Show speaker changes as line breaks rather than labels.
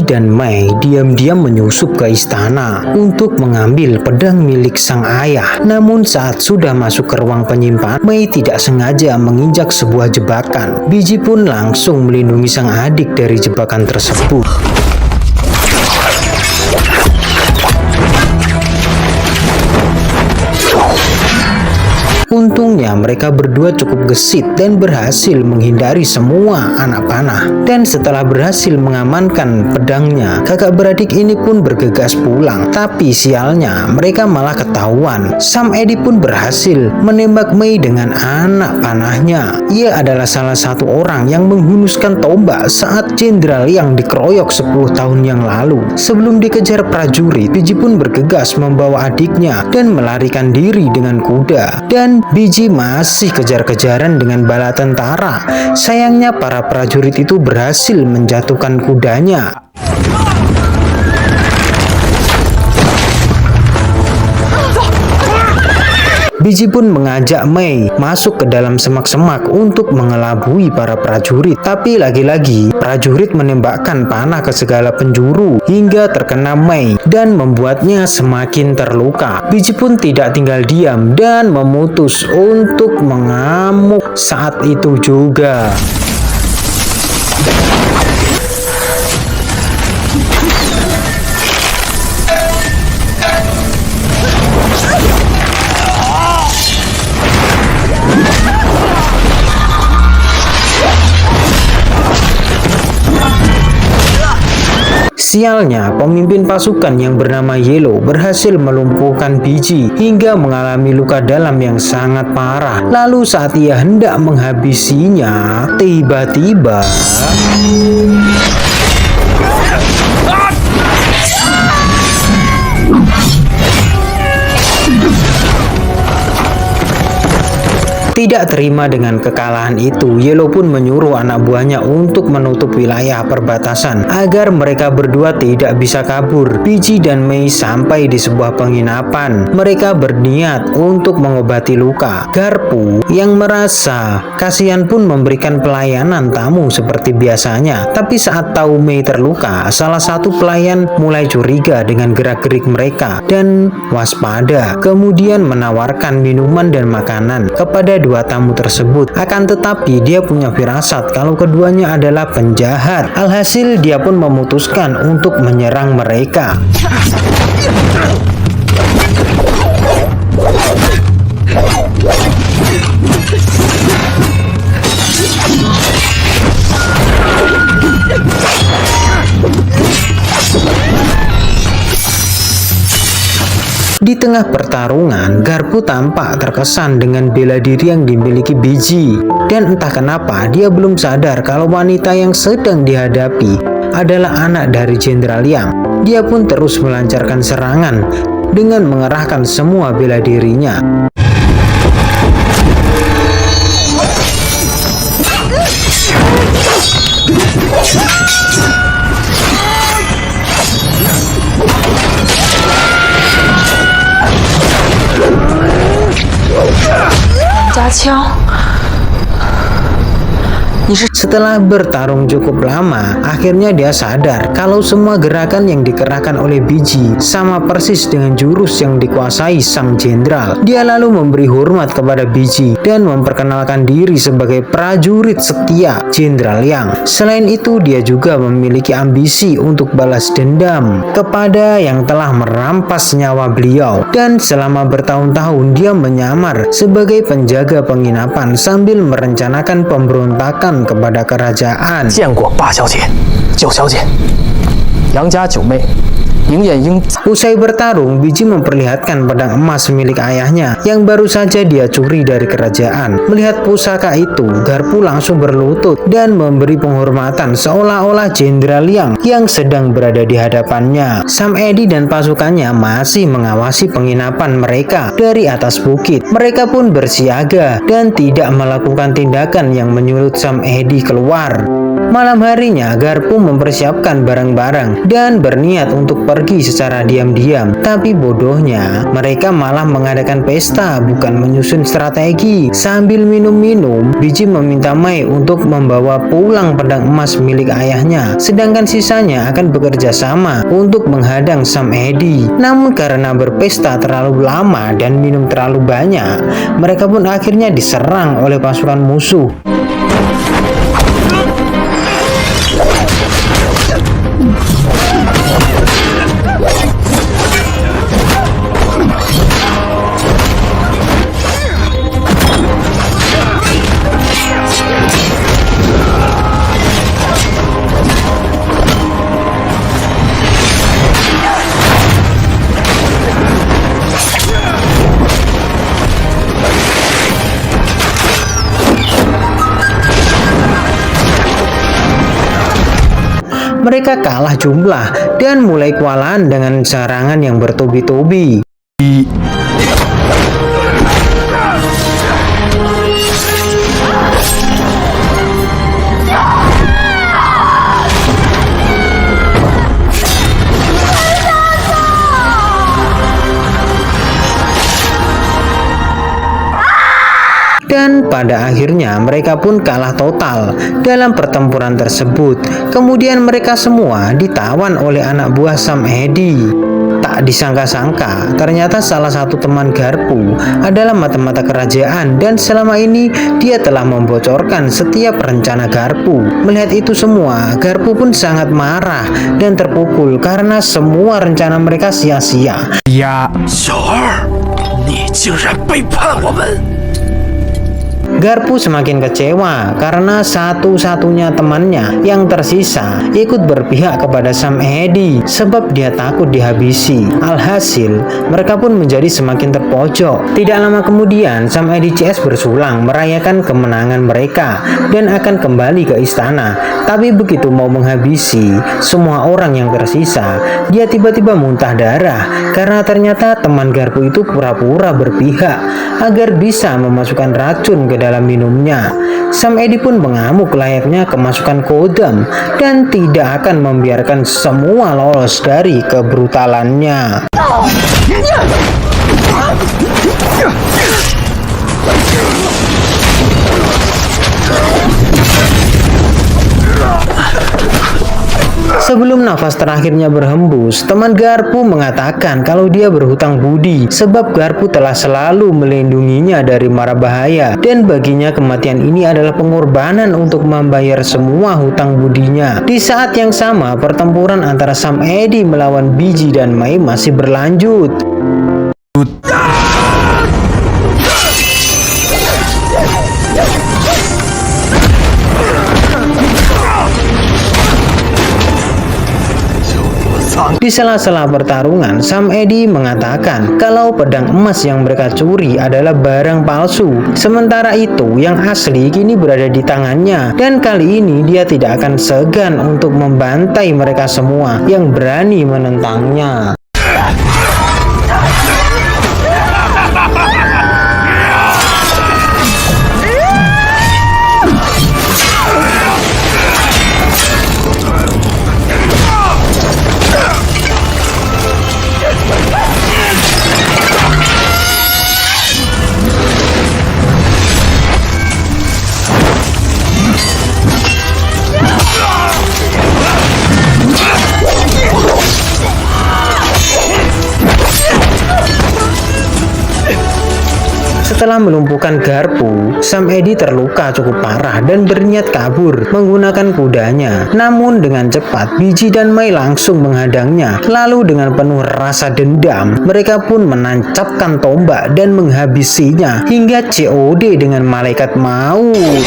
dan Mei diam-diam menyusup ke istana untuk mengambil pedang milik sang ayah. Namun saat sudah masuk ke ruang penyimpan, Mei tidak sengaja menginjak sebuah jebakan. Biji pun langsung melindungi sang adik dari jebakan tersebut. Untungnya mereka berdua cukup gesit dan berhasil menghindari semua anak panah. Dan setelah berhasil mengamankan pedangnya, kakak beradik ini pun bergegas pulang. Tapi sialnya mereka malah ketahuan. Sam Edi pun berhasil menembak Mei dengan anak panahnya. Ia adalah salah satu orang yang menghunuskan tombak saat Jenderal yang dikeroyok 10 tahun yang lalu. Sebelum dikejar prajurit, Biji pun bergegas membawa adiknya dan melarikan diri dengan kuda. Dan Biji masih kejar-kejaran dengan bala tentara. Sayangnya para prajurit itu berhasil menjatuhkan kudanya. Biji pun mengajak Mei masuk ke dalam semak-semak untuk mengelabui para prajurit. Tapi lagi-lagi prajurit menembakkan panah ke segala penjuru hingga terkena Mei dan membuatnya semakin terluka. Biji pun tidak tinggal diam dan memutus untuk mengamuk saat itu juga. Sialnya, pemimpin pasukan yang bernama Yellow berhasil melumpuhkan Biji hingga mengalami luka dalam yang sangat parah. Lalu saat ia hendak menghabisinya, tiba-tiba tidak terima dengan kekalahan itu, Yellow pun menyuruh anak buahnya untuk menutup wilayah perbatasan agar mereka berdua tidak bisa kabur. Biji dan Mei sampai di sebuah penginapan. Mereka berniat untuk mengobati luka. Garpu yang merasa kasihan pun memberikan pelayanan tamu seperti biasanya. Tapi saat tahu Mei terluka, salah satu pelayan mulai curiga dengan gerak-gerik mereka dan waspada. Kemudian menawarkan minuman dan makanan kepada dua tamu tersebut. Akan tetapi dia punya firasat kalau keduanya adalah penjahat. Alhasil dia pun memutuskan untuk menyerang mereka. Di tengah pertarungan, Garpu tampak terkesan dengan bela diri yang dimiliki Biji. Dan entah kenapa dia belum sadar kalau wanita yang sedang dihadapi adalah anak dari Jenderal Yang. Dia pun terus melancarkan serangan dengan mengerahkan semua bela dirinya. Setelah bertarung cukup lama, akhirnya dia sadar kalau semua gerakan yang dikerahkan oleh Biji sama persis dengan jurus yang dikuasai sang jenderal. Dia lalu memberi hormat kepada Biji dan memperkenalkan diri sebagai prajurit setia Jenderal Yang. Selain itu, dia juga memiliki ambisi untuk balas dendam kepada yang telah merampas nyawa beliau. Dan selama bertahun-tahun dia menyamar sebagai penjaga penginapan sambil merencanakan pemberontakan kepada kerajaan. Usai bertarung, Biji memperlihatkan pedang emas milik ayahnya yang baru saja dia curi dari kerajaan. Melihat pusaka itu, Garpu langsung berlutut dan memberi penghormatan seolah-olah Jenderal yang sedang berada di hadapannya. Sam Edi dan pasukannya masih mengawasi penginapan mereka dari atas bukit. Mereka pun bersiaga dan tidak melakukan tindakan yang menyulut Sam Edi keluar. Malam harinya, Garpu mempersiapkan barang-barang dan berniat untuk pergi secara diam-diam. Tapi bodohnya, mereka malah mengadakan pesta, bukan menyusun strategi. Sambil minum-minum, Biji meminta Mei untuk membawa pulang pedang emas milik ayahnya, sedangkan sisanya akan bekerja sama untuk menghadang Sam Edi. Namun karena berpesta terlalu lama dan minum terlalu banyak, mereka pun akhirnya diserang oleh pasukan musuh. Mereka kalah jumlah dan mulai kewalahan dengan serangan yang bertubi-tubi. Dan pada akhirnya mereka pun kalah total dalam pertempuran tersebut. Kemudian mereka semua ditawan oleh anak buah Sam Edi. Tak disangka-sangka, ternyata salah satu teman Garpu adalah mata-mata kerajaan dan selama ini dia telah membocorkan setiap rencana Garpu. Melihat itu semua, Garpu pun sangat marah dan terpukul karena semua rencana mereka sia-sia.
小二，你竟然背叛我们！
Garpu semakin kecewa karena satu-satunya temannya yang tersisa ikut berpihak kepada Sam Edi sebab dia takut dihabisi. Alhasil, mereka pun menjadi semakin terpojok. Tidak lama kemudian, Sam Edi CS bersulang merayakan kemenangan mereka dan akan kembali ke istana. Tapi begitu mau menghabisi semua orang yang tersisa, dia tiba-tiba muntah darah karena ternyata teman Garpu itu pura-pura berpihak agar bisa memasukkan racun ke dalam minumnya. Sam Edi pun mengamuk layaknya kemasukan kodam dan tidak akan membiarkan semua lolos dari kebrutalannya. Sebelum nafas terakhirnya berhembus, teman Garpu mengatakan kalau dia berhutang budi sebab Garpu telah selalu melindunginya dari mara bahaya dan baginya kematian ini adalah pengorbanan untuk membayar semua hutang budinya. Di saat yang sama, pertempuran antara Sam Edi melawan Biji dan Mei masih berlanjut. Di sela-sela pertarungan, Sam Edi mengatakan kalau pedang emas yang mereka curi adalah barang palsu. Sementara itu, yang asli kini berada di tangannya. Dan kali ini dia tidak akan segan untuk membantai mereka semua yang berani menentangnya. Setelah melumpuhkan Garpu, Sam Edi terluka cukup parah dan berniat kabur menggunakan kudanya. Namun dengan cepat, Biji dan Mei langsung menghadangnya. Lalu dengan penuh rasa dendam, mereka pun menancapkan tombak dan menghabisinya hingga COD dengan malaikat maut.